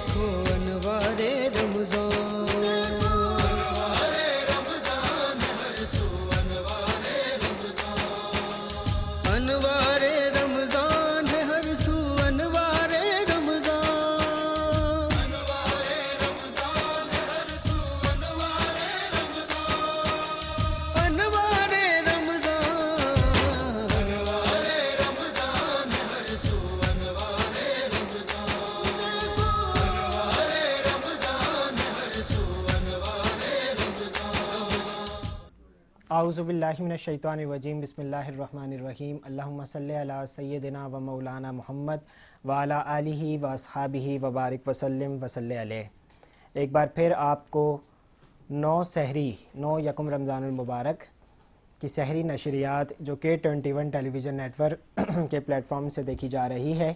देखो अनवारे रमजान, हर सू अनवारे रमजान, अनवारे रमजान है हर सू अनवारे रमजान, अनवारे रमजान है हर सू अनवारे रमजान, अनवारे रमजान, अनवारे रमजान है हर सू अनवारे रमजान, अनवारे रमजान है हर सू अनवारे रमजान। आऊज़ु बिल्लाहि मिनश शैतानिर रजीम, बिस्मिल्लाहिर रहमानिर रहीम। अल्लाहुम्मा सल्लि अला सय्यदिना व मौलाना मुहम्मद व अला आलिहि व अस्हाबिहि व बारिक वसल्लिम वसल्ले अलैहि। एक बार फिर आपको 9 यकम रमज़ानुल मुबारक की सहरी नशरियात जो कि K21 टेलीविज़न नेटवर्क के प्लेटफॉर्म से देखी जा रही है,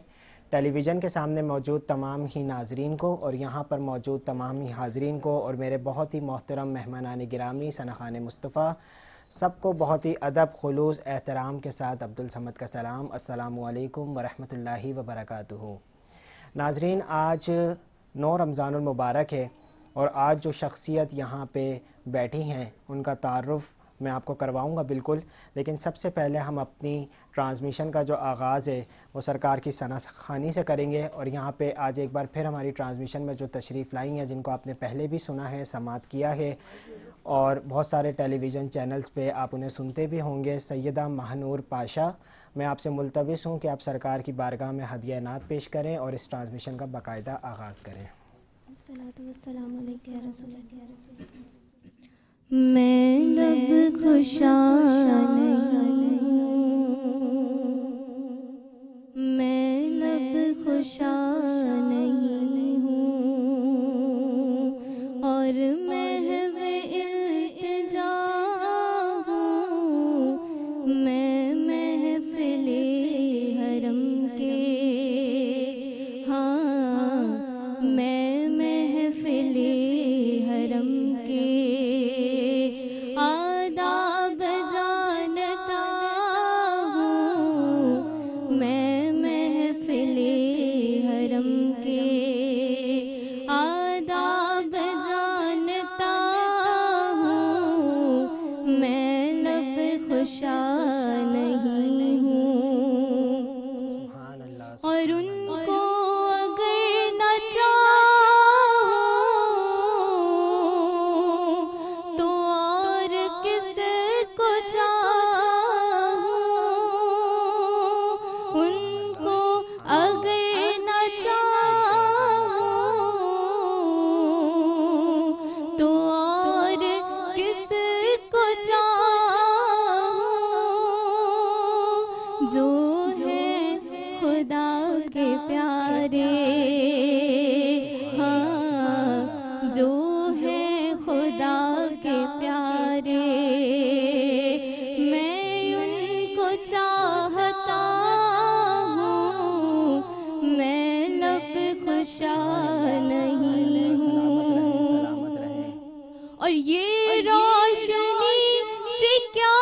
टेलीविज़न के सामने मौजूद तमाम ही नाजरीन को और यहाँ पर मौजूद तमाम ही हाजरीन को और मेरे बहुत ही मोहतरम मेहमानान गिरामी सनखान मुस्तफ़ा सबको बहुत ही अदब खुलूस एहतराम के साथ अब्दुल समद का सलाम। अस्सलामु अलैकुम वरहमतुल्लाहि वबरकातुहू। नाजरीन, आज 9 रमज़ानुल मुबारक है और आज जो शख्सियत यहाँ पे बैठी हैं उनका तारुफ़ मैं आपको करवाऊँगा बिल्कुल, लेकिन सबसे पहले हम अपनी ट्रांसमिशन का जो आगाज़ है वो सरकार की सनाखानी से करेंगे। और यहाँ पे आज एक बार फिर हमारी ट्रांसमिशन में जो तशरीफ़ लाई हैं, जिनको आपने पहले भी सुना है, समात किया है और बहुत सारे टेलीविज़न चैनल्स पे आप उन्हें सुनते भी होंगे, सैयदा महानूर पाशा, मैं आपसे मुल्तबिस हूँ कि आप सरकार की बारगाह में हदिया नात पेश करें और इस ट्रांसमिशन का बाकायदा आगाज़ करें। मैं लब खुशा नहीं हूँ, मैं लब खुशा नहीं हूँ और महवे इल्तिजा हूँ, मैं महफिले हरम के, हाँ मैं महफिले हरम के आदाब जानता हूँ, मैं महफिले हरम के आदाब जानता हूँ, मैं लब खुशा नहीं हूँ। सुभान अल्लाह, और सुभान उनको अगर न चाहूं तो और किसको चाहूं, उनको अगर न चाहूं तो और किसको चाहूं, जो है खुदा के प्यारे, हाँ जो है खुदा के प्यारे, मैं उनको चाहता हूँ, मैं लब खुशा नहीं हूँ। सलामत रहे। और ये रोशनी से क्या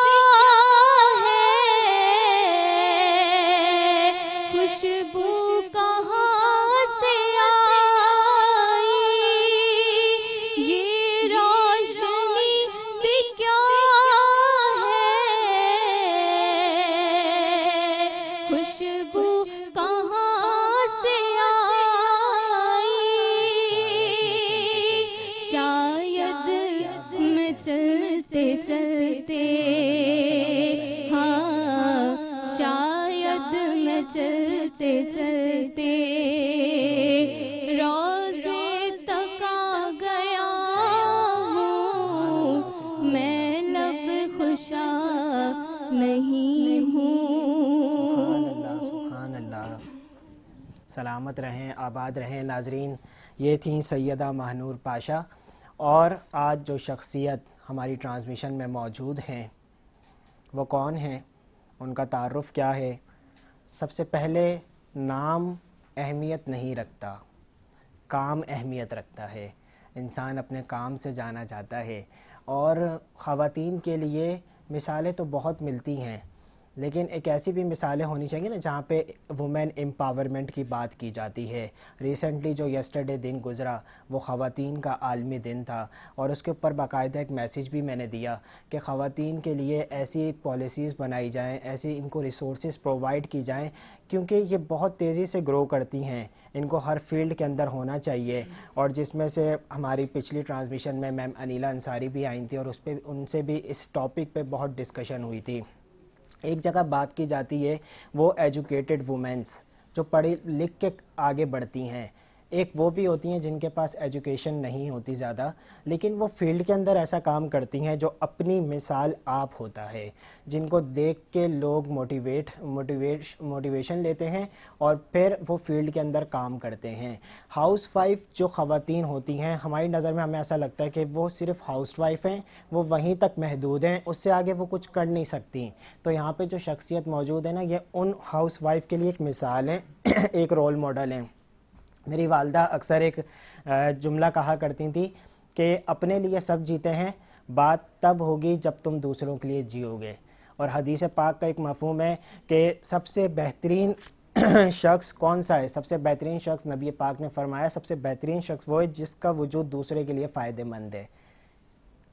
खुशबू कहाँ से आई, ये रोशनी से क्या है, खुशबू कहाँ से आई, शायद मैं चलते चलते, हाँ शायद मैं चलते चलते रोज़े तक आ गया हूँ, मैं लब खुशा नहीं हूँ। सुभान अल्लाह, सुभान अल्लाह। सलामत रहें, आबाद रहें। नाजरीन, ये थी सैयदा महानूर पाशा और आज जो शख्सियत हमारी ट्रांसमिशन में मौजूद हैं वो कौन हैं, उनका तारुफ़ क्या है। सबसे पहले नाम अहमियत नहीं रखता, काम अहमियत रखता है। इंसान अपने काम से जाना जाता है और ख़वातीन के लिए मिसालें तो बहुत मिलती हैं, लेकिन एक ऐसी भी मिसालें होनी चाहिए ना जहाँ पे वुमेन एम्पावरमेंट की बात की जाती है। रिसेंटली जो यस्टरडे दिन गुज़रा वो ख़वातीन का आलमी दिन था और उसके ऊपर बाकायदा एक मैसेज भी मैंने दिया कि ख़वातीन के लिए ऐसी पॉलिसीज़ बनाई जाएं, ऐसी इनको रिसोर्सेज प्रोवाइड की जाएं, क्योंकि ये बहुत तेज़ी से ग्रो करती हैं, इनको हर फील्ड के अंदर होना चाहिए। और जिसमें से हमारी पिछली ट्रांसमिशन में मैम अनीला अंसारी भी आई थी और उस पर उनसे भी इस टॉपिक पे बहुत डिस्कशन हुई थी। एक जगह बात की जाती है वो एजुकेटेड वुमेंस जो पढ़ी लिख के आगे बढ़ती हैं, एक वो भी होती हैं जिनके पास एजुकेशन नहीं होती ज़्यादा, लेकिन वो फील्ड के अंदर ऐसा काम करती हैं जो अपनी मिसाल आप होता है, जिनको देख के लोग मोटिवेशन लेते हैं और फिर वो फील्ड के अंदर काम करते हैं। हाउस वाइफ जो ख़वातीन होती हैं हमारी नज़र में हमें ऐसा लगता है कि वो सिर्फ हाउस वाइफ हैं, वो वहीं तक महदूद हैं, उससे आगे वो कुछ कर नहीं सकती। तो यहाँ पे जो शख्सियत मौजूद है ना, ये उन हाउस वाइफ के लिए एक मिसाल है एक रोल मॉडल हैं। मेरी वालदा अक्सर एक जुमला कहा करती थी कि अपने लिए सब जीते हैं, बात तब होगी जब तुम दूसरों के लिए जियोगे। और हदीस पाक का एक मफ़हूम है कि सबसे बेहतरीन शख्स कौन सा है, सबसे बेहतरीन शख्स नबी पाक ने फरमाया सबसे बेहतरीन शख्स वो है जिसका वजूद दूसरे के लिए फ़ायदेमंद है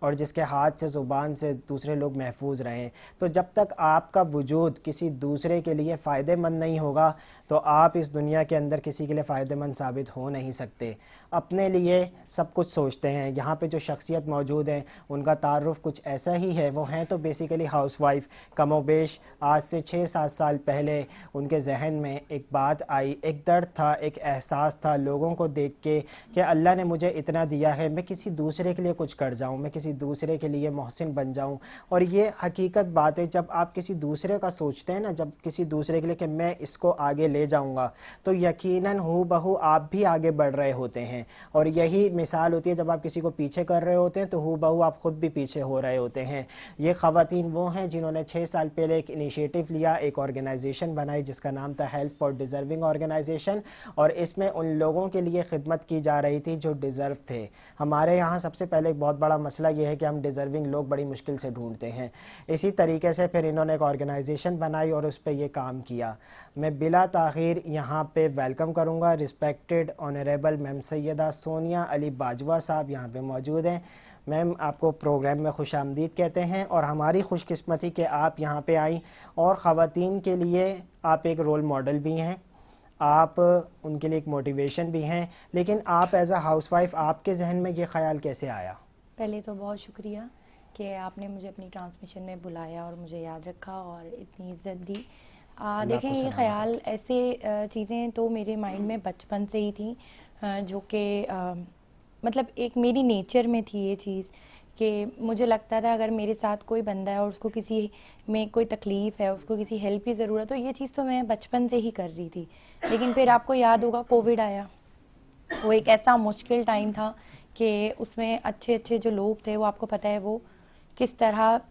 और जिसके हाथ से ज़ुबान से दूसरे लोग महफूज रहें। तो जब तक आपका वजूद किसी दूसरे के लिए फ़ायदेमंद नहीं होगा तो आप इस दुनिया के अंदर किसी के लिए फ़ायदेमंद साबित हो नहीं सकते। अपने लिए सब कुछ सोचते हैं। यहाँ पे जो शख्सियत मौजूद है उनका तारुफ कुछ ऐसा ही है, वो हैं तो बेसिकली हाउसवाइफ। कमोबेश आज से 6-7 साल पहले उनके जहन में एक बात आई, एक दर्द था, एक एहसास था लोगों को देख के कि अल्लाह ने मुझे इतना दिया है, मैं किसी दूसरे के लिए कुछ कर जाऊँ, मैं किसी दूसरे के लिए मोहसिन बन जाऊँ। और ये हकीकत बात है, जब आप किसी दूसरे का सोचते हैं ना, जब किसी दूसरे के लिए कि मैं इसको आगे ले जाऊँगा, तो यकीनन हू बहू आप भी आगे बढ़ रहे होते हैं। और यही मिसाल होती है जब आप किसी को पीछे कर रहे होते हैं तो हू बहू आप ख़ुद भी पीछे हो रहे होते हैं। ये ख़वातीन वो हैं जिन्होंने 6 साल पहले एक इनिशिएटिव लिया, एक ऑर्गेनाइजेशन बनाई जिसका नाम था हेल्प फॉर डिज़र्विंग ऑर्गेनाइजेशन, और इसमें उन लोगों के लिए खिदमत की जा रही थी जो डिज़र्व थे। हमारे यहाँ सबसे पहले एक बहुत बड़ा मसला ये है कि हम डिज़र्विंग लोग बड़ी मुश्किल से ढूंढते हैं। इसी तरीके से फिर इन्होंने एक ऑर्गेनाइजेशन बनाई और उस पर ये काम किया। मैं बिला ताख़ीर यहाँ पे वेलकम करूँगा respected honourable ma'am Syeda Sonia Ali Bajwa sahab यहाँ पे मौजूद हैं। मैम आपको प्रोग्राम में खुशामदीद कहते हैं और हमारी खुशकिस्मती कि आप यहाँ पे आई और ख़वातीन के लिए आप एक रोल मॉडल भी हैं, आप उनके लिए एक मोटिवेशन भी हैं। लेकिन आप एज अ हाउसवाइफ आपके जहन में ये ख्याल कैसे आया? पहले तो बहुत शुक्रिया कि आपने मुझे अपनी ट्रांसमिशन में बुलाया और मुझे याद रखा और इतनी इज्जत दी। देखें, ये ख्याल ऐसे चीज़ें तो मेरे माइंड में बचपन से ही थी, जो कि मतलब एक मेरी नेचर में थी ये चीज़ कि मुझे लगता था अगर मेरे साथ कोई बंदा है और उसको किसी में कोई तकलीफ़ है, उसको किसी हेल्प की ज़रूरत हो, ये चीज़ तो मैं बचपन से ही कर रही थी। लेकिन फिर आपको याद होगा कोविड आया, वो एक ऐसा मुश्किल टाइम था कि उसमें अच्छे अच्छे जो लोग थे वो आपको पता है वो किस तरह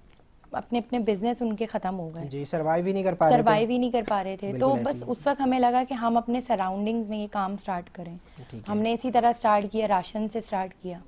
अपने अपने बिजनेस उनके ख़त्म हो गए जी, सर्वाइव ही नहीं कर पा रहे थे। तो बस उस वक्त हमें लगा कि हम अपने सराउंडिंग्स में ये काम स्टार्ट करें। हमने इसी तरह स्टार्ट किया, राशन से स्टार्ट किया।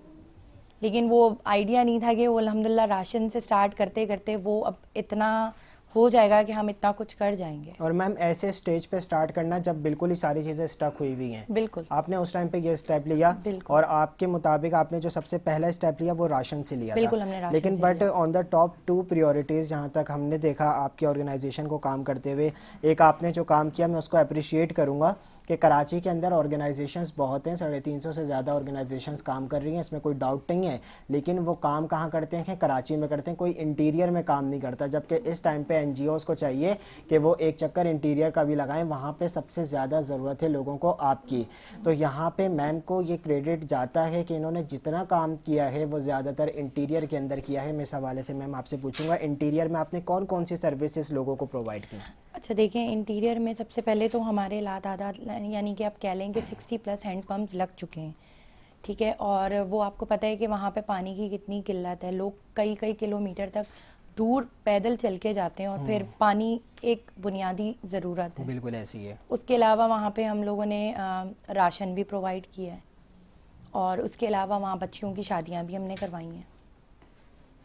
लेकिन वो आइडिया नहीं था कि वो अल्हम्दुलिल्लाह राशन से स्टार्ट करते करते वो अब इतना हो जाएगा कि हम इतना कुछ कर जाएंगे। और मैम ऐसे स्टेज पे स्टार्ट करना जब बिल्कुल ही सारी चीज़ें स्टक हुई हुई हैं, बिल्कुल आपने उस टाइम पे ये स्टेप लिया और आपके मुताबिक आपने जो सबसे पहला स्टेप लिया वो राशन से लिया बिल्कुल था। हमने राशन लेकिन से बट लिया। ऑन द टॉप 2 प्रायोरिटीज़ जहाँ तक हमने देखा आपकी ऑर्गेनाइजेशन को काम करते हुए, एक आपने जो काम किया मैं उसको अप्रिशिएट करूँगा कि कराची के अंदर ऑर्गेनाइजेशंस बहुत हैं, 350 से ज़्यादा ऑर्गेनाइजेशंस काम कर रही हैं, इसमें कोई डाउट नहीं है। लेकिन वो काम कहाँ करते हैं कि कराची में करते हैं, कोई इंटीरियर में काम नहीं करता। जबकि इस टाइम पे NGOs को चाहिए कि वो एक चक्कर इंटीरियर का भी लगाएं, वहाँ पे सबसे ज़्यादा ज़रूरत है लोगों को आपकी। तो यहाँ पे मैम को ये क्रेडिट जाता है कि इन्होंने जितना काम किया है वो ज़्यादातर इंटीरियर के अंदर किया है। मैं इस हवाले से मैम आपसे पूछूंगा, इंटीरियर में आपने कौन कौन सी सर्विसेज लोगों को प्रोवाइड की? अच्छा देखें, इंटीरियर में सबसे पहले तो हमारे लातादाद यानी कि आप कह लें कि 60+ हैंडपम्प्स लग चुके हैं, ठीक है। और वो आपको पता है कि वहाँ पे पानी की कितनी किल्लत है, लोग कई कई किलोमीटर तक दूर पैदल चल के जाते हैं और फिर पानी एक बुनियादी ज़रूरत है। बिल्कुल ऐसी है। उसके अलावा वहाँ पे हम लोगों ने राशन भी प्रोवाइड किया है और उसके अलावा वहाँ बच्चियों की शादियाँ भी हमने करवाई हैं।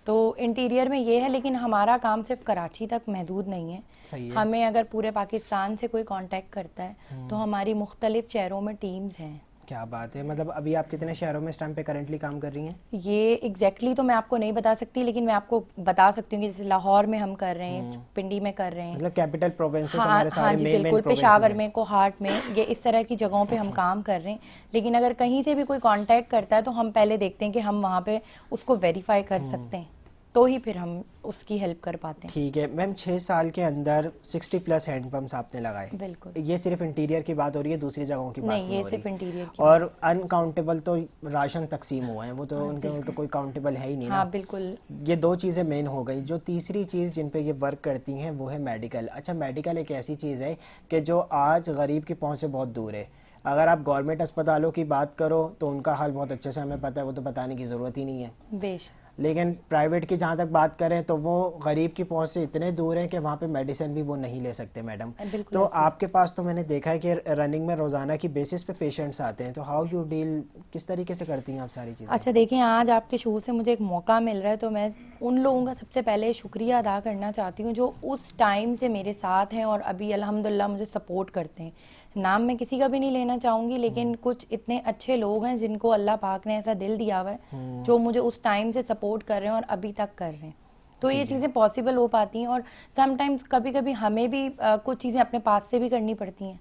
तो इंटीरियर में ये है, लेकिन हमारा काम सिर्फ कराची तक महदूद नहीं है। सही है। हमें अगर पूरे पाकिस्तान से कोई कांटेक्ट करता है तो हमारी मुख्तलिफ शहरों में टीम्स हैं। क्या बात है। मतलब अभी आप कितने शहरों में इस टाइम पे करंटली काम कर रही हैं? ये एग्जैक्टली तो मैं आपको नहीं बता सकती, लेकिन मैं आपको बता सकती हूँ कि जैसे लाहौर में हम कर रहे हैं, पिंडी में कर रहे हैं, मतलब कैपिटल प्रोविंसेस हाँ हमारे हाँ सारे जी मेन बिल्कुल, प्रोविंसेस पेशावर हैं। में, कोहाट में, ये इस तरह की जगहों पे हम काम कर रहे हैं। लेकिन अगर कहीं से भी कोई कांटेक्ट करता है तो हम पहले देखते हैं कि हम वहाँ पे उसको वेरीफाई कर सकते हैं, तो ही फिर हम उसकी हेल्प कर पाते हैं। ठीक है मैम, 6 साल के अंदर 60+ हैंडपम्प्स आपने लगाए। बिल्कुल। ये सिर्फ इंटीरियर की बात हो रही है, दूसरी जगहों की बात नहीं, नहीं ये हो सिर्फ रही। इंटीरियर की और अनकाउंटेबल तो राशन तकसीम हुए हैं, वो तो उनके तो कोई काउंटेबल है ही नहीं ना। हाँ बिल्कुल। ये 2 चीज़ें मेन हो गई। जो तीसरी चीज़ जिन पे ये वर्क करती हैं वो है मेडिकल। अच्छा, मेडिकल एक ऐसी चीज़ है कि जो आज गरीब की पहुंच से बहुत दूर है। अगर आप गवर्नमेंट अस्पतालों की बात करो तो उनका हाल बहुत अच्छे से हमें पता है, वो तो बताने की ज़रूरत ही नहीं है। बेशक। लेकिन प्राइवेट की जहाँ तक बात करें तो वो गरीब की पहुंच से इतने दूर हैं कि वहाँ पे मेडिसिन भी वो नहीं ले सकते मैडम। बिल्कुल तो ऐसे। आपके पास तो मैंने देखा है कि रनिंग में रोज़ाना की बेसिस पे पेशेंट्स आते हैं, तो हाउ यू डील, किस तरीके से करती हैं आप सारी चीज़ें? अच्छा देखिए, आज आपके शो से मुझे एक मौका मिल रहा है, तो मैं उन लोगों का सबसे पहले शुक्रिया अदा करना चाहती हूँ जो उस टाइम से मेरे साथ हैं और अभी अल्हम्दुलिल्लाह मुझे सपोर्ट करते हैं। नाम मैं किसी का भी नहीं लेना चाहूँगी, लेकिन कुछ इतने अच्छे लोग हैं जिनको अल्लाह पाक ने ऐसा दिल दिया हुआ है जो मुझे उस टाइम से सपोर्ट कर रहे हैं और अभी तक कर रहे हैं। तो ये चीज़ें पॉसिबल हो पाती हैं, और समटाइम्स कभी कभी हमें भी कुछ चीज़ें अपने पास से भी करनी पड़ती हैं।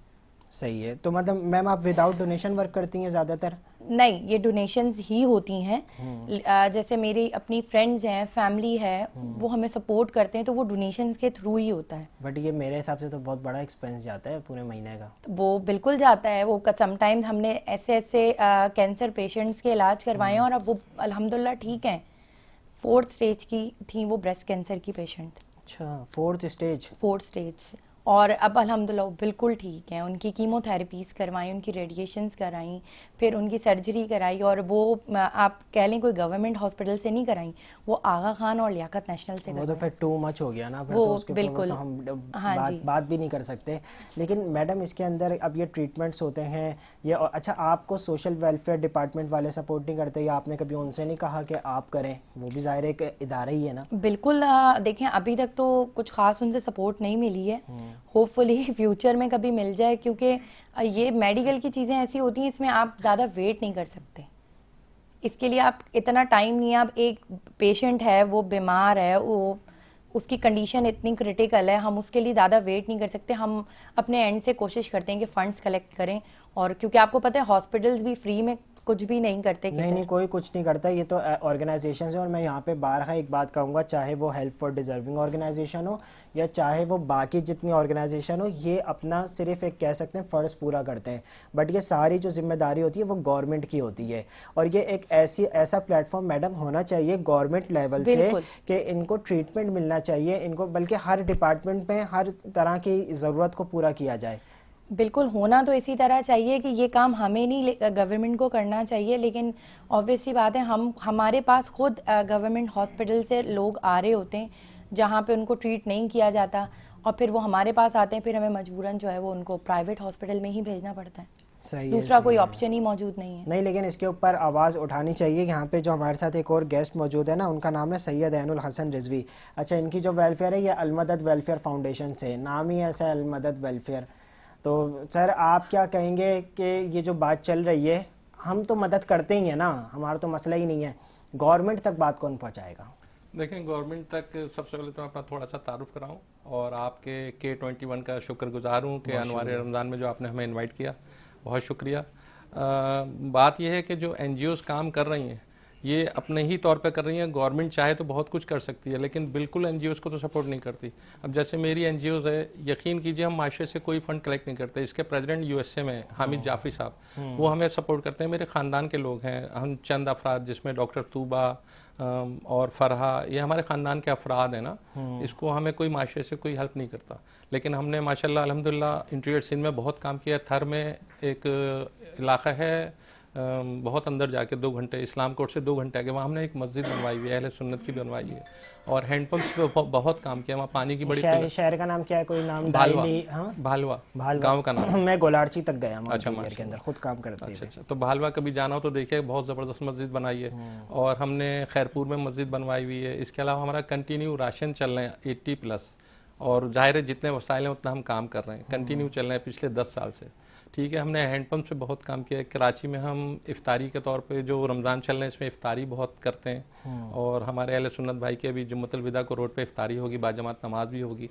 सही है। तो मतलब मैम आप विदाउट डोनेशन वर्क करती हैं ज़्यादातर? नहीं, ये डोनेशंस ही होती हैं। जैसे मेरी अपनी फ्रेंड्स हैं, फैमिली है, वो हमें सपोर्ट करते हैं, तो वो डोनेशंस के थ्रू ही होता है। बट ये मेरे हिसाब से तो बहुत बड़ा एक्सपेंस जाता है पूरे महीने का। तो वो बिल्कुल जाता है। वो समटाइम्स हमने ऐसे ऐसे कैंसर पेशेंट्स के इलाज करवाए हैं और अब वो अल्हम्दुलिल्लाह ठीक हैं। 4th स्टेज की थी वो ब्रेस्ट कैंसर की पेशेंट। अच्छा, 4th स्टेज। 4th stage. और अब अल्हम्दुलिल्लाह वो बिल्कुल ठीक हैं। उनकी कीमोथेरेपीज़ करवाई, उनकी रेडिएशंस कराई, फिर उनकी सर्जरी कराई, और वो आप कह लें कोई गवर्नमेंट हॉस्पिटल से नहीं कराई, वो आगा खान और लियाकत नेशनल से वो तो करवाई। फिर टू मच हो गया ना, फिर वो तो उसके ऊपर बिल्कुल। तो हम हाँ जी। बात भी नहीं कर सकते। लेकिन मैडम इसके अंदर अब ये ट्रीटमेंट्स होते हैं ये, अच्छा आपको सोशल वेलफेयर डिपार्टमेंट वाले सपोर्ट नहीं करते, या आपने कभी उनसे नहीं कहा कि आप करें? वो भी ज़ाहिर एक इदारा ही है ना। बिल्कुल। देखें, अभी तक तो कुछ खास उनसे सपोर्ट नहीं मिली है। होपफुली फ्यूचर में कभी मिल जाए, क्योंकि ये मेडिकल की चीज़ें ऐसी होती हैं, इसमें आप ज़्यादा वेट नहीं कर सकते। इसके लिए आप इतना टाइम नहीं, आप एक पेशेंट है, वो बीमार है, वो उसकी कंडीशन इतनी क्रिटिकल है, हम उसके लिए ज़्यादा वेट नहीं कर सकते। हम अपने एंड से कोशिश करते हैं कि फ़ंड्स कलेक्ट करें, और क्योंकि आपको पता है हॉस्पिटल्स भी फ्री में कुछ भी नहीं करते। नहीं, कोई कुछ नहीं करता, ये तो ऑर्गेनाइजेशन है। और मैं यहाँ पे बारहा एक बात कहूँगा, चाहे वो हेल्प फॉर डिजर्विंग ऑर्गेनाइजेशन हो या चाहे वो बाकी जितनी ऑर्गेनाइजेशन हो, ये अपना सिर्फ एक कह सकते हैं फ़र्ज़ पूरा करते हैं, बट ये सारी जो जिम्मेदारी होती है वो गवर्नमेंट की होती है। और ये एक ऐसा प्लेटफॉर्म मैडम होना चाहिए गवर्नमेंट लेवल से कि इनको ट्रीटमेंट मिलना चाहिए, इनको बल्कि हर डिपार्टमेंट में हर तरह की ज़रूरत को पूरा किया जाए। बिल्कुल, होना तो इसी तरह चाहिए कि ये काम हमें नहीं, गवर्नमेंट को करना चाहिए। लेकिन ऑब्वियस सी बात है, हमारे पास खुद गवर्नमेंट हॉस्पिटल से लोग आ रहे होते हैं जहाँ पे उनको ट्रीट नहीं किया जाता, और फिर वो हमारे पास आते हैं, फिर हमें मजबूरन जो है वो उनको प्राइवेट हॉस्पिटल में ही भेजना पड़ता है। सही है, दूसरा सही कोई है। ऑप्शन ही मौजूद नहीं है। नहीं, लेकिन इसके ऊपर आवाज़ उठानी चाहिए। यहाँ पे जो हमारे साथ एक और गेस्ट मौजूद है ना, उनका नाम है सैयद ऐनुल हसन रिजवी। अच्छा, इनकी जो वेलफेयर है ये अलमदद वेलफेयर फाउंडेशन से, नाम ही ऐसा है अलमदद वेलफेयर। तो सर आप क्या कहेंगे कि ये जो बात चल रही है, हम तो मदद करते ही हैं ना, हमारा तो मसला ही नहीं है, गवर्नमेंट तक बात कौन पहुँचाएगा? देखें, गवर्नमेंट तक सबसे पहले तो मैं अपना थोड़ा सा तारुफ कराऊं, और आपके K21 का शुक्रगुजार हूं कि अनवार रमज़ान में जो आपने हमें इनवाइट किया, बहुत शुक्रिया। बात यह है कि जो NGOs काम कर रही हैं ये अपने ही तौर पे कर रही हैं। गवर्नमेंट चाहे तो बहुत कुछ कर सकती है, लेकिन बिल्कुल NGOs को तो सपोर्ट नहीं करती। अब जैसे मेरी NGOs है, यकीन कीजिए हम माशरे से कोई फंड कलेक्ट नहीं करते। इसके प्रेसिडेंट USA में हामिद जाफरी साहब, वो हमें सपोर्ट करते हैं। मेरे ख़ानदान के लोग हैं, हम चंद अफराद जिसमें डॉक्टर तूबा और फरहा, ये हमारे ख़ानदान के अफराद हैं ना, इसको हमें कोई माशरे से कोई हेल्प नहीं करता। लेकिन हमने माशाल्लाह अल्हम्दुलिल्लाह इंटीरियर सिंध में बहुत काम किया। थर में एक इलाका है बहुत अंदर जाके 2 घंटे, इस्लाम कोर्ट से 2 घंटे आगे वहाँ हमने एक मस्जिद बनवाई हुई है, अहले सुन्नत की बनवाई है, और हैंडपम्प पे बहुत काम किया। वहाँ पानी की बड़ी शहर का नाम क्या है, कोई नाम? भालवा, डायली? हाँ, भालवा भालवा गाँव का नाम। मैं गोलारची तक गया हूँ अच्छा, के अंदर, खुद काम करते थे। अच्छा, तो भालवा कभी जाना हो तो देखिए, बहुत ज़बरदस्त मस्जिद बनाई है। और हमने खैरपुर में मस्जिद बनवाई हुई है। इसके अलावा हमारा कंटिन्यू राशन चल रहे हैं 80+, और जाहिर है जितने वसाइल हैं उतना हम काम कर रहे हैं, कंटिन्यू चल रहे हैं पिछले 10 साल से। ठीक है, हमने हैंडपम्प से बहुत काम किया है। कराची में हम इफ्तारी के तौर पे जो रमज़ान चल रहे हैं इसमें इफ्तारी बहुत करते हैं, और हमारे अहले सुन्नत भाई के अभी जुम्मतुल विदा को रोड पे इफ्तारी होगी, बाजमात नमाज भी होगी।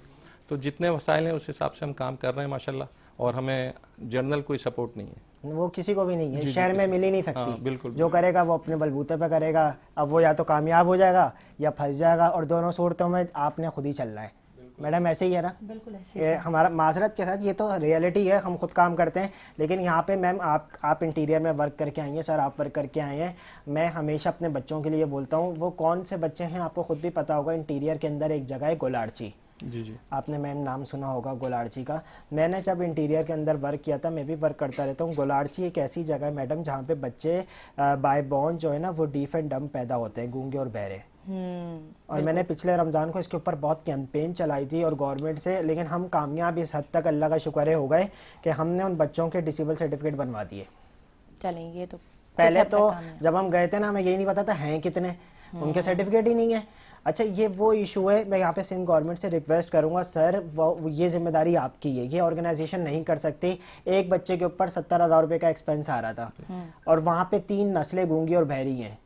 तो जितने वसाइल हैं उस हिसाब से हम काम कर रहे हैं माशाल्लाह, और हमें जनरल कोई सपोर्ट नहीं है। वो किसी को भी नहीं है, शहर में मिल ही नहीं सकती। हाँ, बिल्कुल। जो करेगा वो अपने बलबूते पे करेगा। अब वो या तो कामयाब हो जाएगा या फंस जाएगा, और दोनों सूरतों में आपने खुद ही चलना है। मैडम ऐसे ही है ना? बिल्कुल ऐसे ये हमारा माजरत के साथ, ये तो रियलिटी है, हम खुद काम करते हैं। लेकिन यहाँ पे मैम आप इंटीरियर में वर्क करके आई हैं, सर आप वर्क करके आए हैं। मैं हमेशा अपने बच्चों के लिए बोलता हूँ, वो कौन से बच्चे हैं आपको खुद भी पता होगा। इंटीरियर के अंदर एक जगह है गोलारची, जी, आपने मैम नाम सुना होगा गोलारची का। मैंने जब इंटीरियर के अंदर वर्क किया था, मैं भी वर्क करता रहता हूँ। गोलारची एक ऐसी जगह है मैडम जहाँ पे बच्चे बाय बॉर्न जो है ना वो डीफ एंड डम्ब पैदा होते हैं, गूंगे और बहरे। और मैंने पिछले रमज़ान को इसके ऊपर बहुत कैंपेन चलाई थी और गवर्नमेंट से, लेकिन हम कामयाब इस हद तक, अल्लाह का शुक्र है, हो गए कि हमने उन बच्चों के डिसेबल सर्टिफिकेट बनवा दिए। चलें, ये तो पहले तो जब हम गए थे ना, हमें यही नहीं पता था हैं कितने, उनके सर्टिफिकेट ही नहीं है। अच्छा, ये वो इशू है। मैं यहाँ पे सिंध गवर्नमेंट से रिक्वेस्ट करूँगा, सर वो ये जिम्मेदारी आपकी है, ये ऑर्गेनाइजेशन नहीं कर सकती। एक बच्चे के ऊपर 70,000 रुपये का एक्सपेंस आ रहा था, और वहाँ पे 3 नस्लें गूंगी और बहरी हैं।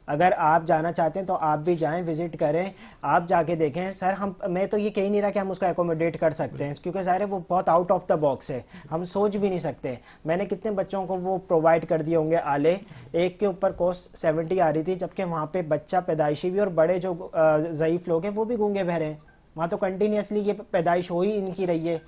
अगर आप जाना चाहते हैं तो आप भी जाएं, विजिट करें, आप जाके देखें। सर मैं तो ये कह ही नहीं रहा कि हम उसको एकोमोडेट कर सकते हैं, क्योंकि ज़ाहिर है वो बहुत आउट ऑफ द बॉक्स है, हम सोच भी नहीं सकते। मैंने कितने बच्चों को वो प्रोवाइड कर दिए होंगे आले, एक के ऊपर कॉस्ट 70 आ रही थी, जबकि वहाँ पे बच्चा पैदाइशी भी और बड़े जो ज़ईफ़ लोग हैं वो भी गूंगे बहरे हैं। वहाँ तो कंटिन्यूसली ये पैदाइश हो ही इनकी रही है।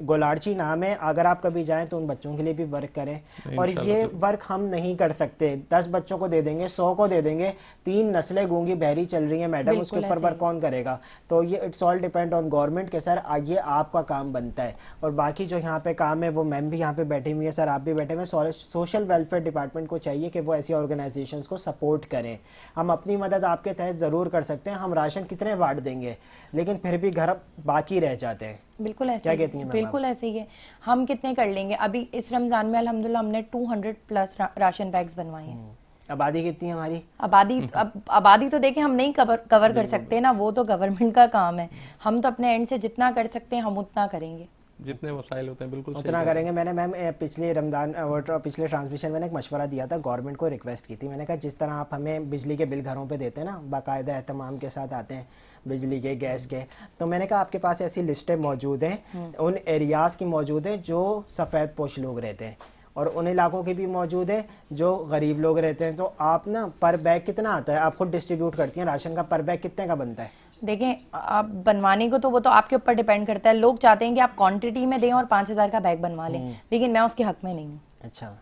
गोलारची नाम है, अगर आप कभी जाएं तो उन बच्चों के लिए भी वर्क करें। और ये वर्क हम नहीं कर सकते, 10 बच्चों को दे देंगे, 100 को दे देंगे, 3 नस्लें गूंगी बहरी चल रही हैं मैडम, उसके ऊपर वर्क कौन करेगा? तो ये it's all depend on government के सर, ये आपका काम बनता है। और बाकी जो यहाँ पे काम है, वो मैम भी यहाँ पे बैठी हुई है, सर आप भी बैठे हुए हैं। सोशल वेलफेयर डिपार्टमेंट को चाहिए कि वो ऐसी ऑर्गेनाइजेशंस को सपोर्ट करें। हम अपनी मदद आपके तहत ज़रूर कर सकते हैं। हम राशन कितने बांट देंगे, लेकिन फिर भी घर बाकी रह जाते हैं। बिल्कुल ऐसे, क्या कहती हैं? बिल्कुल ऐसे ही है। हम कितने कर लेंगे? अभी इस रमजान में अल्हम्दुलिल्लाह हमने 200+ राशन बैग्स बनवाए हैं। आबादी कितनी है हमारी? आबादी तो देखिए हम नहीं कवर कर सकते ना, वो तो गवर्नमेंट का काम है। हम तो अपने एंड से जितना कर सकते हैं हम उतना करेंगे, जितने वसाइल होते हैं बिल्कुल उतना करेंगे। मैंने मैम पिछले रमज़ान और पिछले ट्रांसमिशन में एक मशवरा दिया था, गवर्नमेंट को रिक्वेस्ट की थी। मैंने कहा जिस तरह आप हमें बिजली के बिल घरों पे देते हैं ना, बाकायदा एहतमाम के साथ आते हैं बिजली के, गैस के, तो मैंने कहा आपके पास ऐसी लिस्टें मौजूद हैं, उन एरियाज़ की मौजूद हैं जो सफ़ेद पोश लोग रहते हैं, और उन इलाकों की भी मौजूद है जो गरीब लोग रहते हैं। तो आप ना पर बैग कितना आता है, आप खुद डिस्ट्रीब्यूट करती हैं राशन का, पर बैग कितने का बनता है? देखें आप बनवाने को तो वो तो आपके ऊपर डिपेंड करता है। लोग चाहते हैं कि आप क्वांटिटी में दें और 5,000 का बैग बनवा लें, लेकिन मैं उसके हक में नहीं हूँ। अच्छा,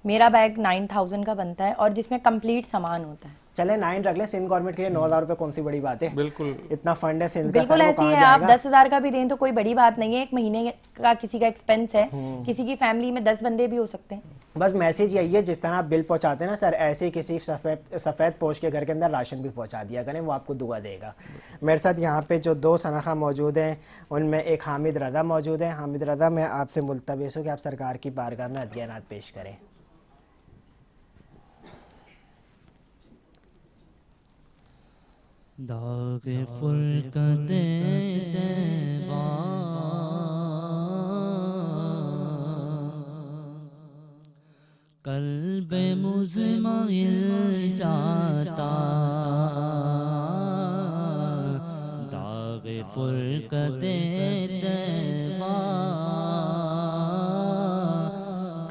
मेरा बैग 9,000 का बनता है और जिसमें कंप्लीट सामान होता है। चले 9 रख ले, सिंध गवर्नमेंट के लिए 9,000 रुपये कौन सी बड़ी बात है? बिल्कुल, इतना फंड है सिंध का, बिल्कुल ऐसी है। आप 10,000 का भी दें तो कोई बड़ी बात नहीं है, एक महीने का किसी का एक्सपेंस है, किसी की फैमिली में 10 बंदे भी हो सकते हैं। बस मैसेज यही है, जिस तरह आप बिल पहुंचाते हैं ना सर, ऐसे ही किसी सफ़ेद पोश के घर के अंदर राशन भी पहुंचा दिया करें, वो आपको दुआ देगा। मेरे साथ यहाँ पे जो 2 सनाखा मौजूद हैं, उनमें एक हामिद रज़ा मौजूद है। हामिद रज़ा, मैं आपसे मुल्तबिस हूँ कि आप सरकार की बारगाह में अदियानात पेश करें। दाग़े फ़ुरक़ते तैबा क़ल्बे मुज़मइल जाता, दाग़े फ़ुरक़ते तैबा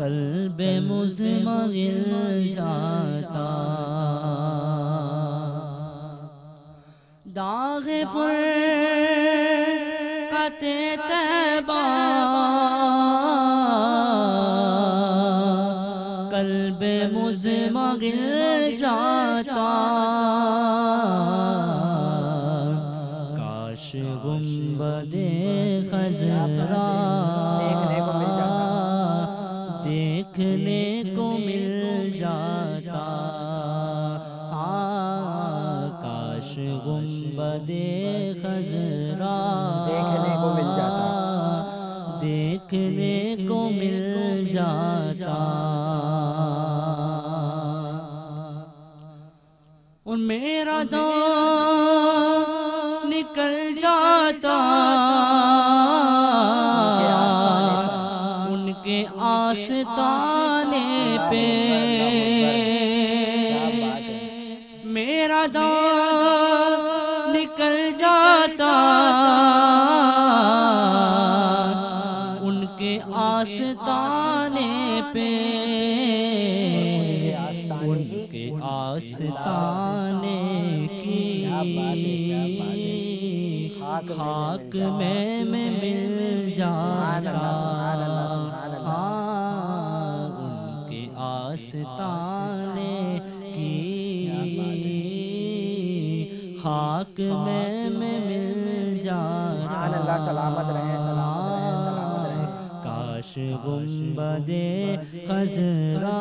क़ल्बे मुज़मइल जाता, दाग़े फ़ुरक़ते तैबा क़ल्बे मुज़मइल जाता, काश गुंबदे ख़ज़रा देखने देखने को मिल जाता, काश गुंबदे खजरा देखने को मिल जाता, देखने को मिल जाता। और मेरा दाम निकल जाता उनके आस्ताने पे, मेरा दाम निकल जाता उनके आस्ताने पे, उनके आस्ताने की खाक में मिल जाता, उनके आस्ताने की खाक में मिल जाता। अल्लाह सलामत रहे, सलामत रहे, सलामत रहे। काश गुंबदे खजरा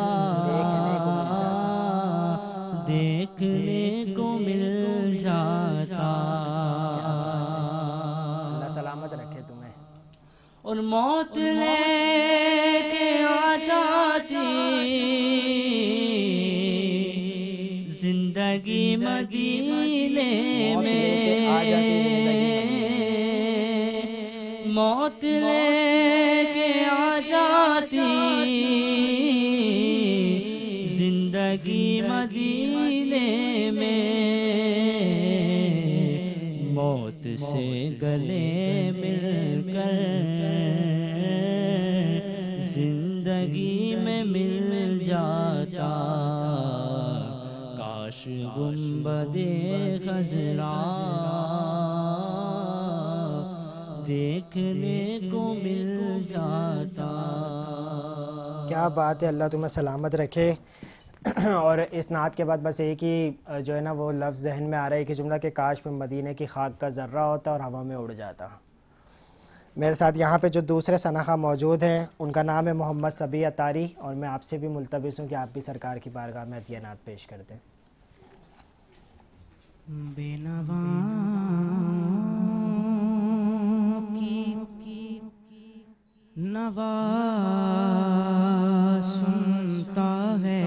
देखने को मिल जाता। अल्लाह सलामत रखे तुम्हें। और मौत लेके आ जाती जिंदगी मदीने में, मौत लेके आ जाती जिंदगी मदीने में, मौत से गले मिलकर जिंदगी में मिल जाता। काश गुंबदे खजरा देखने को मिल जाता। क्या बात है, अल्लाह तुम्हें सलामत रखे। और इस नात के बाद बस एक ही जो है ना वो लफ्ज़ जहन में आ रहा है कि जुमला के काश में मदीने की खाक का ज़र्रा होता और हवा में उड़ जाता। मेरे साथ यहाँ पे जो दूसरे सनाखा मौजूद हैं उनका नाम है मोहम्मद सबी अतारी, और मैं आपसे भी मुल्तबिस हूँ कि आप भी सरकार की बारगाह में अतिया नात पेश कर दें। बेनवा की नवा सुनता है,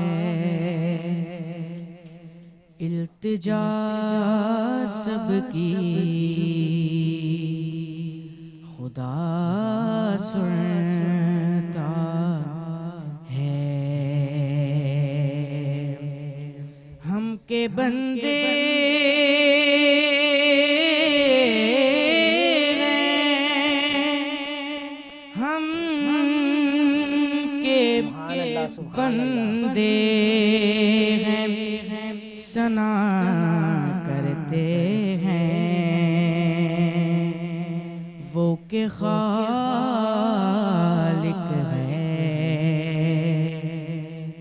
इल्तिजा सबकी खुदा सुनता है। हम के बंदे बंदे हैं, सना करते हैं वो के खालिक है,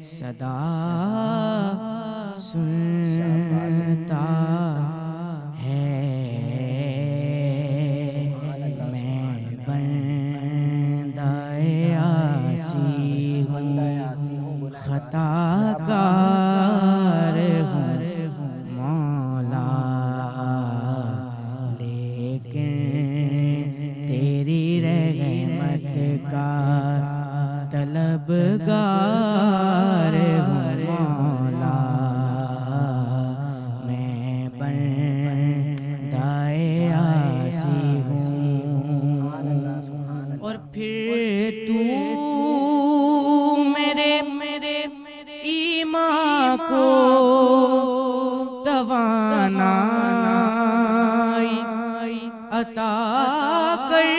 सदा सुनता है। मैं बंदाए आसी हूँ, खताकार हूँ मौला, लेकिन तेरी रहमत का तलबगार हूँ मौला। मैं बंदाए आसी हूँ। और फिर तू मेरे ईमान को तवानाई अता कर,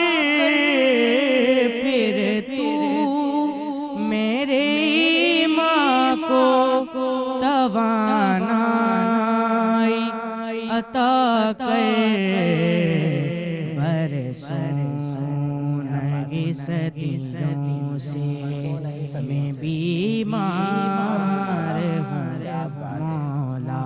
फिर तू मेरे ईमान को तवानाई अता कर। बरसों सदियों से मैं बीमार हूँ मौला,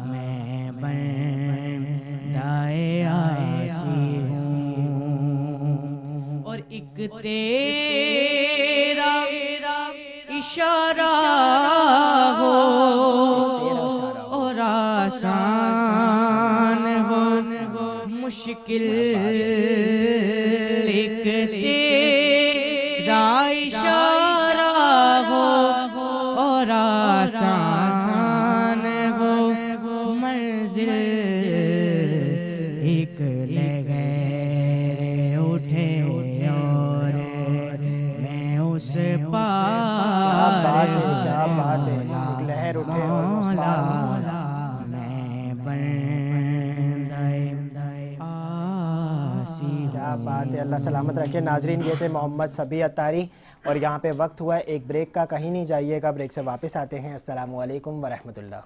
मैं बंदाए आसी हूँ। और एक तेरा इशारा हो और आसान हो, मुश्किल एक तेरा इशारा हो और आसान हो, मंजिल एक लगे उठे और मैं उस पार, क्या बात है, एक लहर उठे और उस पार मैं बंदाए आसी। क्या बात है, अल्लाह सलामत रखे। नाजरीन, ये थे मोहम्मद सबी अत्तारी और यहाँ पे वक्त हुआ है एक ब्रेक का, कहीं नहीं जाइएगा, ब्रेक से वापस आते हैं। अस्सलामु अलैकुम वरहमतुल्लाह।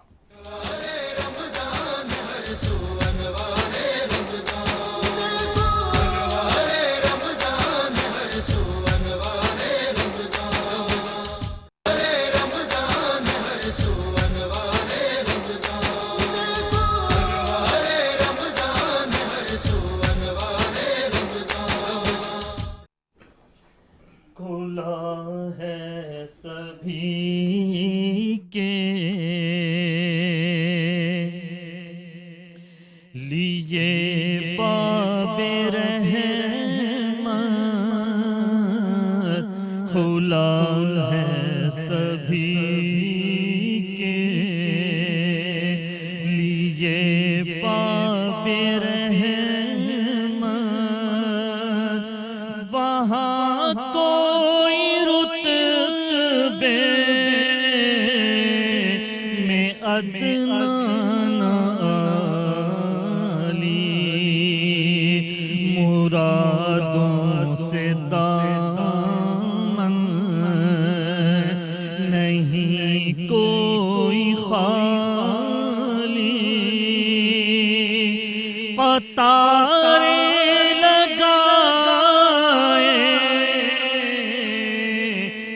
खुला है सभी के लिए बाबे रहमत, खुला है सभी के लिए बाबे रहमत, वहाँ कोई रुतबे में अदना न आली, मुरादों से दामन नहीं कोई खाली, कतारे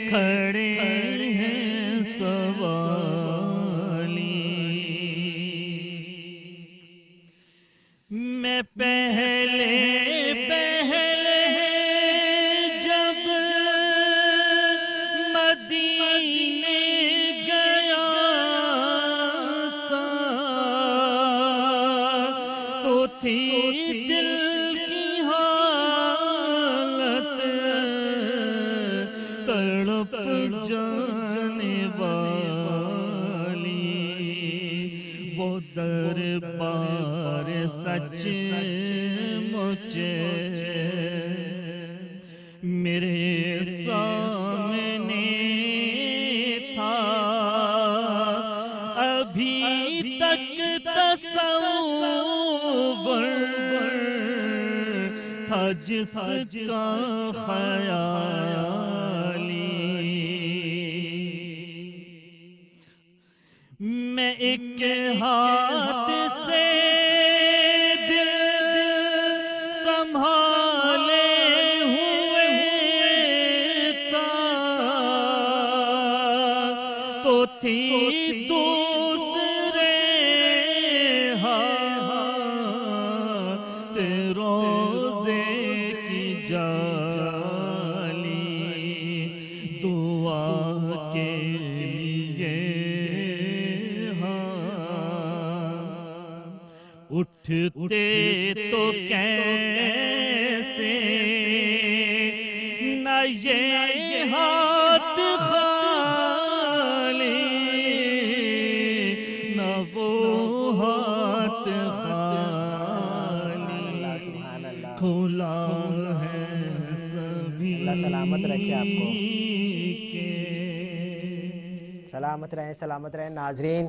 खड़े हैं सवाली। मैं पहले जब मदीने गया था तो थी दिल की हालत तड़प जाने वाली, वो दरबार सच मुझे मेरे सामने था, अभी तक तसव्वुर था जिसका ख्याली। मैं एक हाथ से दिल संभाले हुए था, तो थी दूसरे हाथ रोज़े की जाली, दुआ के लिए उठते तो कैसे न ये हाथ खाली, न वो हाथ खाली, खुला है सभी। अल्लाह सलामत रखे आपको, के। सलामत रहें नाजरीन।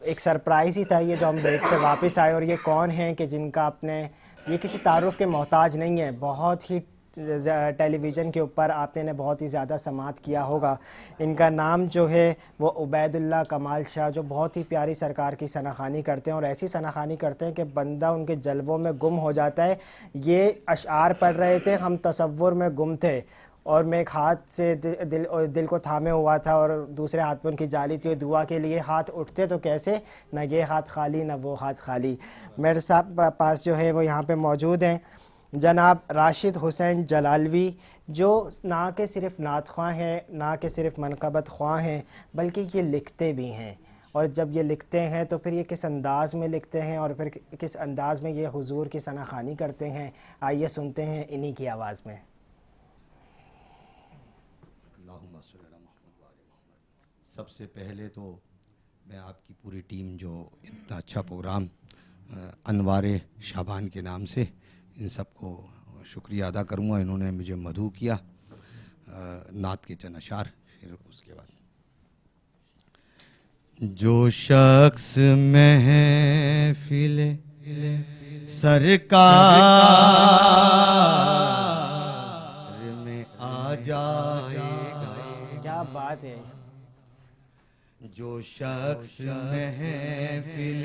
एक सरप्राइज़ ही था ये जो हम ब्रेक से वापस आए, और ये कौन हैं कि जिनका आपने, ये किसी तारुफ के मोहताज नहीं है, बहुत ही टेलीविज़न के ऊपर आपने बहुत ही ज़्यादा समात किया होगा। इनका नाम जो है वो उबैदुल्लाह कमाल शाह, जो बहुत ही प्यारी सरकार की सनाखानी करते हैं, और ऐसी सनाखानी करते हैं कि बंदा उनके जलवों में गुम हो जाता है। ये अशआर पढ़ रहे थे, हम तसव्वुर में गुम थे, और मैं एक हाथ से दिल को थामे हुआ था और दूसरे हाथ पर उनकी जाली थी। दुआ के लिए हाथ उठते तो कैसे, न ये हाथ खाली न वो हाथ खाली। मेरे साथ पास जो है वो यहाँ पे मौजूद हैं जनाब राशिद हुसैन जलालवी, जो ना कि सिर्फ नात ख्वाह हैं, ना कि सिर्फ मनक़बत ख्वाह हैं, बल्कि ये लिखते भी हैं। और जब ये लिखते हैं तो फिर ये किस अंदाज़ में लिखते हैं और फिर किस अंदाज़ में ये हुजूर की सनाखानी करते हैं, आइए सुनते हैं इन्हीं की आवाज़ में। सबसे पहले तो मैं आपकी पूरी टीम जो इतना अच्छा प्रोग्राम अनवारे शाबान के नाम से, इन सबको शुक्रिया अदा करूँगा। इन्होंने मुझे मधु किया, नात के चंद अशार, फिर उसके बाद जो शख्स महफिल सरकार में आ जाएगा, क्या बात है। जो शख्स महफिल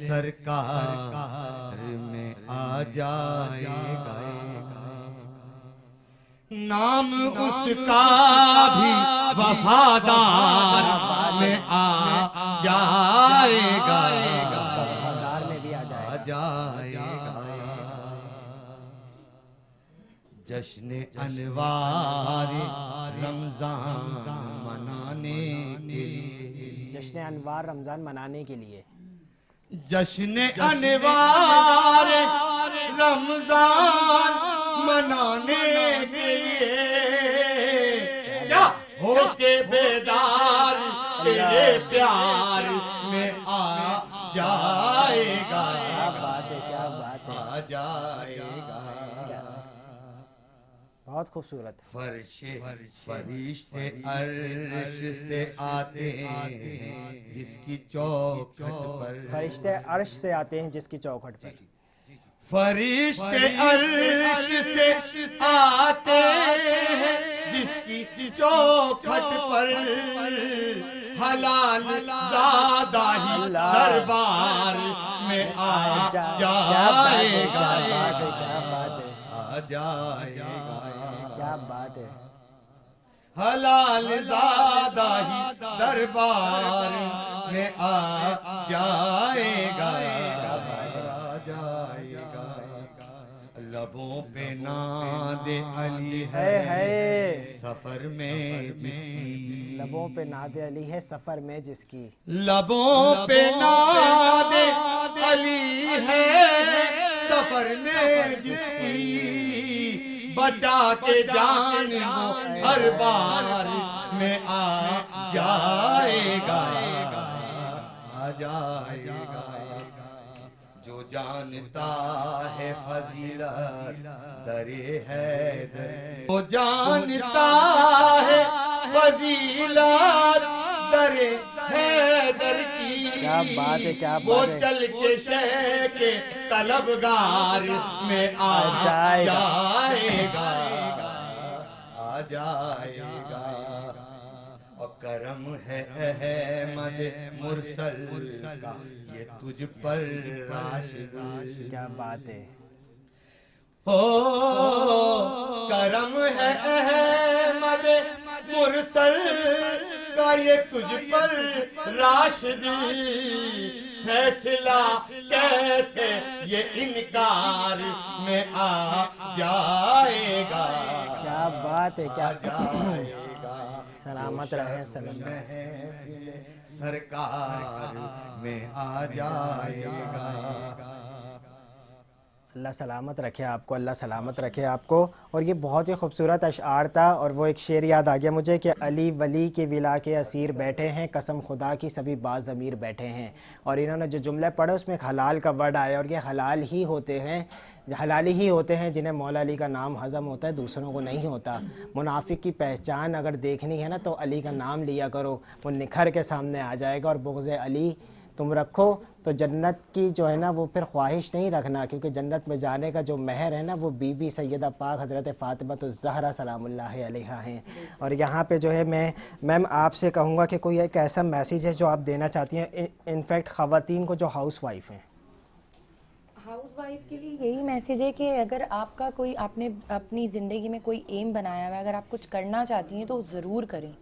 सरकार में आ जाएगा, नाम उसका भी वफादार में आ जाएगा, वफादार में भी आ जाएगा। जश्न अनवार रमजान मनाने के लिए, जश्न अनवार रमज़ान मनाने के लिए, जश्न अनवार रमजान मनाने के लिए, क्या होके बेदार तेरे प्यार में आ जाएगा, क्या बात है, क्या बात है, आ जाएगा। बहुत खूबसूरत। फरिश्ते अर्श से आते हैं जिसकी चौखट पर, फरिश्ते अर्श से आते हैं जिसकी चौखट पर, फरिश्ते अर्श से आते हैं जिसकी चौखट पर, हलाल ज़ादा ही दरबार में आ जाएगा, आ जाएगा, क्या बात है। हलाल ज़ादा ही दरबार में आ जाएगा, आ जाएगा। लबों पे नादे अली है सफर में जिसकी, लबों पे नादे अली है सफर में जिसकी, लबों पे नादे अली है सफर में जिसकी, बचा के जान वो हर बार में आ जाएगा, आ जाएगा। जो जानता है फजीलत दरे है, वो जानता है फजीलत दरे है दर की, क्या बात है, क्या वो बात है। चल के शह के तलबगार में आ जाएगा, आ जाएगा। और करम है अहमद मुरसल का ये तुझ पर राशिद, क्या बात है। हो करम है अहमद मुरसल का ये तुझ पर राशिद, फैसला कैसे ये इनकार में आ जाएगा, क्या बात है, क्या जाएगा। सलामत रहे, सलामत सरकार में आ जाएगा। अल्लाह सलामत रखे आपको, अल्लाह सलामत रखे आपको। और ये बहुत ही खूबसूरत अशआर था। और वो एक शेर याद आ गया मुझे कि अली वली के विला के असीर बैठे हैं, कसम खुदा की सभी बाज़मीर बैठे हैं। और इन्होंने जो जुमले पढ़े उसमें एक हलाल का वर्ड आया, और ये हलाल ही होते हैं, हलाली ही होते हैं जिन्हें मौला अली का नाम हज़म होता है, दूसरों को नहीं होता। मुनाफिक की पहचान अगर देखनी है ना तो अली का नाम लिया करो, वो निखर के सामने आ जाएगा। और बुग़्ज़ अली तुम रखो तो जन्नत की जो है ना वो फिर ख्वाहिश नहीं रखना, क्योंकि जन्नत में जाने का जो महर है ना वो बीबी सैयदा पाक हज़रत फ़ातिमा तो ज़हरा सलामुल्लाह अलैहा हैं। और यहाँ पे जो है मैं मैम आपसे कहूँगा कि कोई एक ऐसा मैसेज है जो आप देना चाहती हैं, इनफैक्ट ख़वातीन को जो हाउस वाइफ हैं। हाउस वाइफ के लिए यही मैसेज है कि अगर आपका कोई, आपने अपनी ज़िंदगी में कोई एम बनाया हुआ है, अगर आप कुछ करना चाहती हैं तो ज़रूर करें।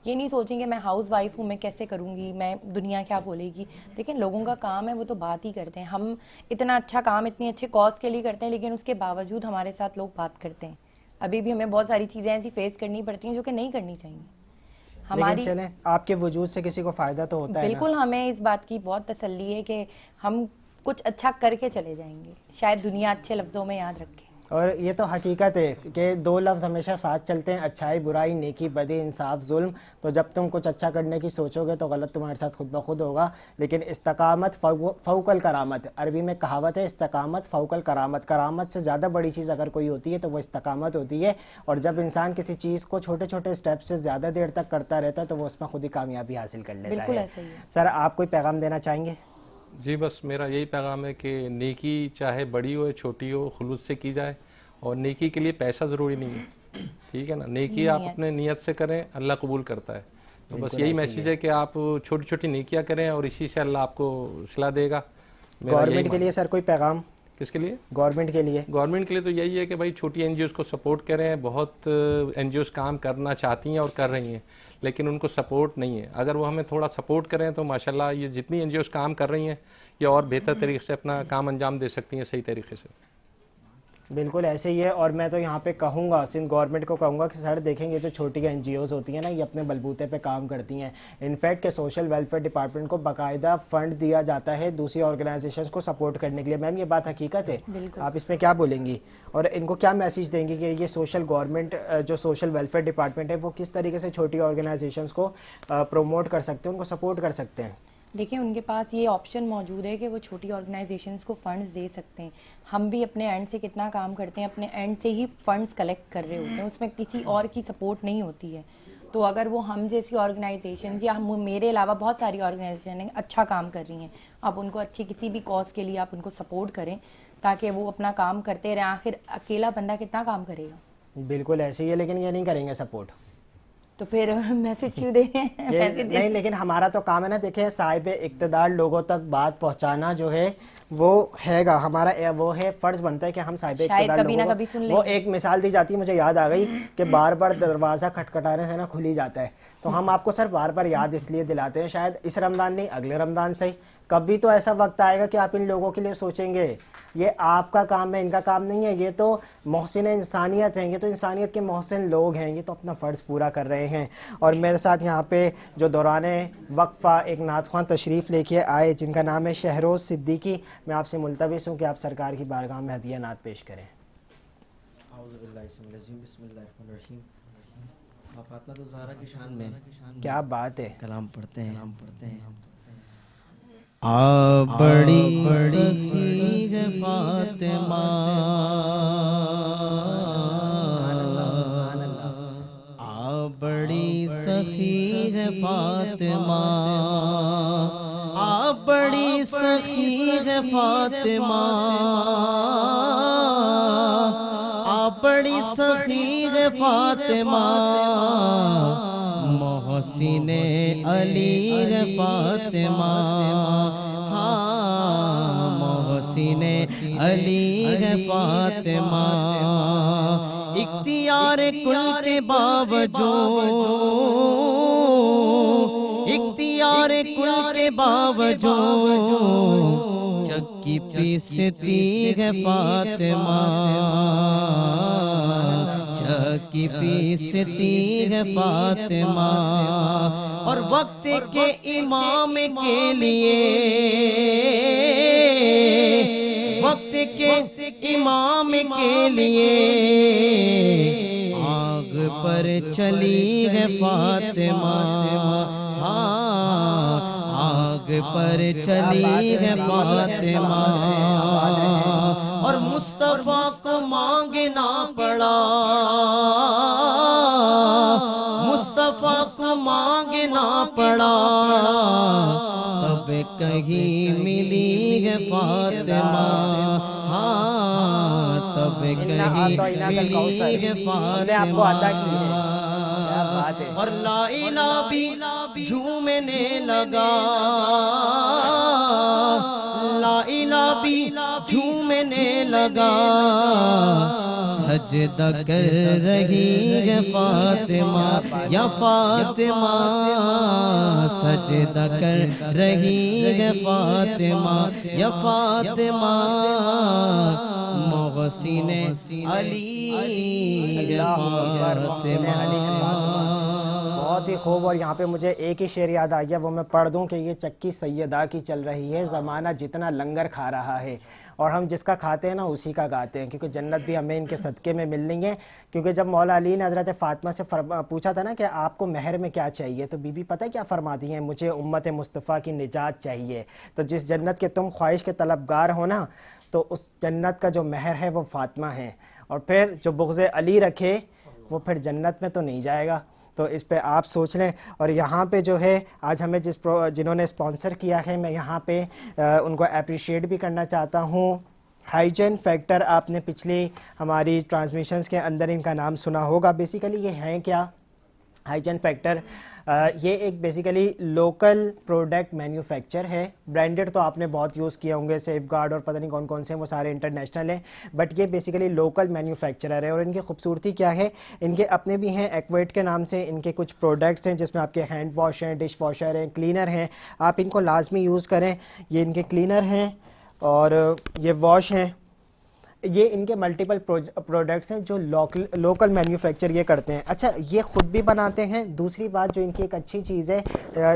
ये नहीं सोचेंगे मैं हाउस वाइफ हूँ, मैं कैसे करूँगी, मैं दुनिया क्या बोलेगी। लेकिन लोगों का काम है, वो तो बात ही करते हैं। हम इतना अच्छा काम इतनी अच्छे कॉज के लिए करते हैं, लेकिन उसके बावजूद हमारे साथ लोग बात करते हैं। अभी भी हमें बहुत सारी चीज़ें ऐसी फेस करनी पड़ती हैं जो कि नहीं करनी चाहिए हमारी। लेकिन चलें, आपके वजूद से किसी को फ़ायदा तो होता है ना? बिल्कुल, हमें इस बात की बहुत तसल्ली है कि हम कुछ अच्छा करके चले जाएंगे, शायद दुनिया अच्छे लफ्ज़ों में याद रखे। और ये तो हकीकत है कि दो लफ्ज़ हमेशा साथ चलते हैं, अच्छाई बुराई, नेकी बदी, इंसाफ जुल्म। तो जब तुम कुछ अच्छा करने की सोचोगे तो गलत तुम्हारे साथ खुद ब खुद होगा। लेकिन इस्तकामत फ़ौकल करामत, अरबी में कहावत है इस्तकामत फ़ौकल करामत। करामत से ज़्यादा बड़ी चीज़ अगर कोई होती है तो वो इस्तकामत होती है। और जब इंसान किसी चीज़ को छोटे छोटे स्टेप से ज़्यादा देर तक करता रहता है तो वो उसमें खुद ही कामयाबी हासिल कर लेता बिल्कुल है। ऐसा ही है। सर, आप कोई पैगाम देना चाहेंगे? जी, बस मेरा यही पैगाम है कि नेकी चाहे बड़ी हो या छोटी हो, खुलूस से की जाए। और नेकी के लिए पैसा ज़रूरी नहीं है, ठीक है ना। नेकी आप अपने नियत से करें, अल्लाह कबूल करता है। तो बस यही मैसेज है कि आप छोटी छोटी नेकियां करें और इसी से अल्लाह आपको सिला देगा। गवर्नमेंट के लिए सर कोई पैगाम? किसके लिए? गवर्नमेंट के लिए। गवर्नमेंट के लिए तो यही है कि भाई छोटी एनजीओज़ को सपोर्ट करें। बहुत एनजीओज़ काम करना चाहती हैं और कर रही हैं, लेकिन उनको सपोर्ट नहीं है। अगर वो हमें थोड़ा सपोर्ट करें तो माशाल्लाह ये जितनी एनजीओज़ काम कर रही हैं ये और बेहतर तरीके से अपना काम अंजाम दे सकती हैं, सही तरीके से। बिल्कुल ऐसे ही है। और मैं तो यहाँ पे कहूँगा, सिंध गवर्नमेंट को कहूँगा कि सर देखेंगे जो छोटी एनजीओज़ होती हैं ना, ये अपने बलबूते पे काम करती हैं। इनफैक्ट के सोशल वेलफेयर डिपार्टमेंट को बाकायदा फ़ंड दिया जाता है दूसरी ऑर्गेनाइजेशंस को सपोर्ट करने के लिए। मैम, ये बात हकीकत है, आप इसमें क्या बोलेंगी? और इनको क्या मैसेज देंगी कि ये सोशल गवर्नमेंट जो सोशल वेलफेयर डिपार्टमेंट है वो किस तरीके से छोटी ऑर्गेनाइजेशंस को प्रमोट कर सकते हैं, उनको सपोर्ट कर सकते हैं? देखिए, उनके पास ये ऑप्शन मौजूद है कि वो छोटी ऑर्गेनाइजेशंस को फंड्स दे सकते हैं। हम भी अपने एंड से कितना काम करते हैं, अपने एंड से ही फंड्स कलेक्ट कर रहे होते हैं, उसमें किसी और की सपोर्ट नहीं होती है। तो अगर वो हम जैसी ऑर्गेनाइजेशंस या मेरे अलावा बहुत सारी ऑर्गेनाइजेशन अच्छा काम कर रही हैं, आप उनको अच्छी किसी भी कॉज के लिए आप उनको सपोर्ट करें ताकि वो अपना काम करते रहें। आखिर अकेला बंदा कितना काम करेगा? बिल्कुल ऐसे ही है, लेकिन ये नहीं करेंगे सपोर्ट तो फिर मैसेज क्यों दें? नहीं, लेकिन हमारा तो काम है ना। देखें, साहिब इक़्तिदार लोगों तक बात पहुंचाना जो है वो हैगा हमारा, वो है फ़र्ज़ बनता है कि हम साहिब इक़्तिदार लोगों को। वो एक मिसाल दी जाती है, मुझे याद आ गई कि बार बार दरवाज़ा खटखटाने से ना खुल ही जाता है। तो हम आपको सर बार बार याद इसलिए दिलाते हैं, शायद इस रमज़ान नहीं अगले रमज़ान से ही कभी तो ऐसा वक्त आएगा कि आप इन लोगों के लिए सोचेंगे। ये आपका काम है, इनका काम नहीं है। ये तो मोहसिन इंसानियत हैं, ये तो इंसानियत के मोहसिन लोग हैं, ये तो अपना फ़र्ज़ पूरा कर रहे हैं। और मेरे साथ यहाँ पे जो दौराने वक्फ़ा एक नात ख़्वान तशरीफ़ लेके आए जिनका नाम है शहरोज़ सिद्दीकी, मैं आपसे मुल्तविस हूँ कि आप सरकार की बारगाह में हदिया नात पेश करें। क्या बात है, कलाम पढ़ते हैं। आ बड़ी सखी है फातिमा, आ बड़ी सखी है फातिमा, आ बड़ी सखी है फातिमा, आ बड़ी सखी है फातिमा, मोहसिन अली है फातिमा, हाँ मोहसिन अली है फातिमा। इख्तियार कुल के बावजूद, इख्तियार कुल के बावजूद चक्की पीसती है फातिमा, चक्की पीसती है फातिमा। और वक्त के इमाम के लिए, वक्त के इमाम के लिए आग पर चली है फातिमा, हाँ आग पर चली है फातिमा। और मुस्तफा को मांगना पड़ा, मुस्तफा को मांगना पड़ा, तब कहीं मिली है फातिमा, हाँ तब कहीं मिली है फातिमा। और लाइला भी झूमने लगा, लाइला भी झूमने लगा, सजदा कर रही है फातिमा या फातिमा, सजदा कर रही है फातिमा या फातिमा, मोहसिन अली फातिमा। बहुत ही खूब। और यहाँ पे मुझे एक ही शेर याद आ गया, वो मैं पढ़ दूँ कि ये चक्की सैयदा की चल रही है, ज़माना जितना लंगर खा रहा है, और हम जिसका खाते हैं ना उसी का गाते हैं, क्योंकि जन्नत भी हमें इनके सदक़े में मिलनी है। क्योंकि जब मौला अली ने हज़रत फ़ातिमा से पूछा था ना कि आपको महर में क्या चाहिए, तो बीबी पता है क्या फरमाती हैं, मुझे उम्मत मुस्तफ़ा की निजात चाहिए। तो जिस जन्नत के तुम ख्वाहिश के तलबगार हो ना, तो उस जन्नत का जो महर है वो फ़ातिमा है। और फिर जो बुग़्ज़ अली रखे वो फिर जन्नत में तो नहीं जाएगा। तो इस पे आप सोच लें। और यहाँ पे जो है आज हमें जिन्होंने स्पॉन्सर किया है, मैं यहाँ पे उनको अप्रिशिएट भी करना चाहता हूँ। हाइजीन फैक्टर, आपने पिछली हमारी ट्रांसमिशंस के अंदर इनका नाम सुना होगा। बेसिकली ये हैं क्या, हाइजीन फैक्टर ये एक बेसिकली लोकल प्रोडक्ट मैन्युफैक्चर है। ब्रांडेड तो आपने बहुत यूज़ किए होंगे, सेफगार्ड और पता नहीं कौन कौन से हैं, वो सारे इंटरनेशनल हैं, बट ये बेसिकली लोकल मैन्युफैक्चरर है। और इनकी खूबसूरती क्या है, इनके अपने भी हैं, एक्वेट के नाम से इनके कुछ प्रोडक्ट्स हैं, जिसमें आपके हैंड वॉश हैं, डिश वॉशर हैं, क्लीनर हैं। आप इनको लाजमी यूज़ करें। ये इनके क्लीनर हैं और ये वॉश हैं। ये इनके मल्टीपल प्रोडक्ट्स हैं जो लोकल मैन्युफैक्चर ये करते हैं। अच्छा, ये ख़ुद भी बनाते हैं। दूसरी बात जो इनकी एक अच्छी चीज़ है,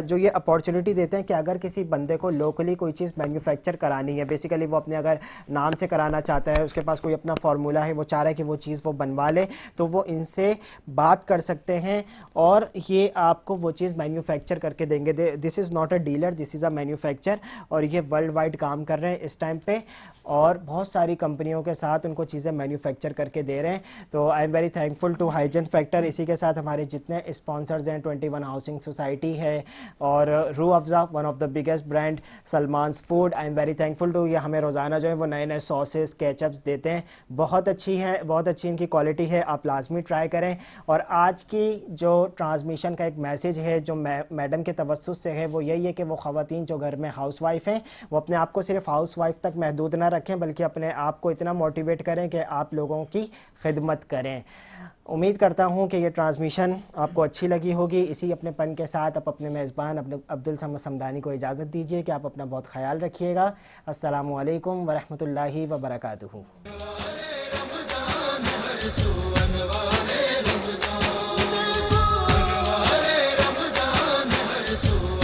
जो ये अपॉर्चुनिटी देते हैं कि अगर किसी बंदे को लोकली कोई चीज़ मैन्युफैक्चर करानी है, बेसिकली वो अपने अगर नाम से कराना चाहता है, उसके पास कोई अपना फार्मूला है, वो चाह रहा है कि वो चीज़ वो बनवा ले, तो वो इनसे बात कर सकते हैं और ये आपको वो चीज़ मैन्युफैक्चर करके देंगे। This is not a dealer, this is a manufacture. और ये वर्ल्ड वाइड काम कर रहे हैं इस टाइम पे, और बहुत सारी कंपनियों के साथ उनको चीज़ें मैन्युफैक्चर करके दे रहे हैं। तो I am very thankful to hygiene factor. इसी के साथ हमारे जितने स्पॉन्सर्स हैं, 21 हाउसिंग सोसाइटी है और Rooh Afza, one of the biggest brand, Salman's food, I am very thankful to. ये हमें रोज़ाना जो है वो नए नए सॉसेस, केचअप्स देते हैं। बहुत अच्छी है, बहुत अच्छी इनकी क्वालिटी है, आप लाजमी ट्राई करें। और आज की जो ट्रांसमिशन का एक मैसेज है जो मैडम के तवज्जुह से है, वो यही है कि वो ख़वातीन जो घर में हाउस वाइफ हैं, वो अपने आप को सिर्फ हाउस वाइफ तक महदूद ना रखें, बल्कि अपने आप को इतना मोटिवेट करें कि आप लोगों की खिदमत करें। उम्मीद करता हूं कि ये ट्रांसमिशन आपको अच्छी लगी होगी। इसी अपनेपन के साथ आप अपने मेज़बान अपने अब्दुल समद समदानी को इजाज़त दीजिए कि आप अपना बहुत ख्याल रखिएगा। अस्सलामु अलैकुम वरहमतुल्लाहि वबरकातुहू। रमज़ान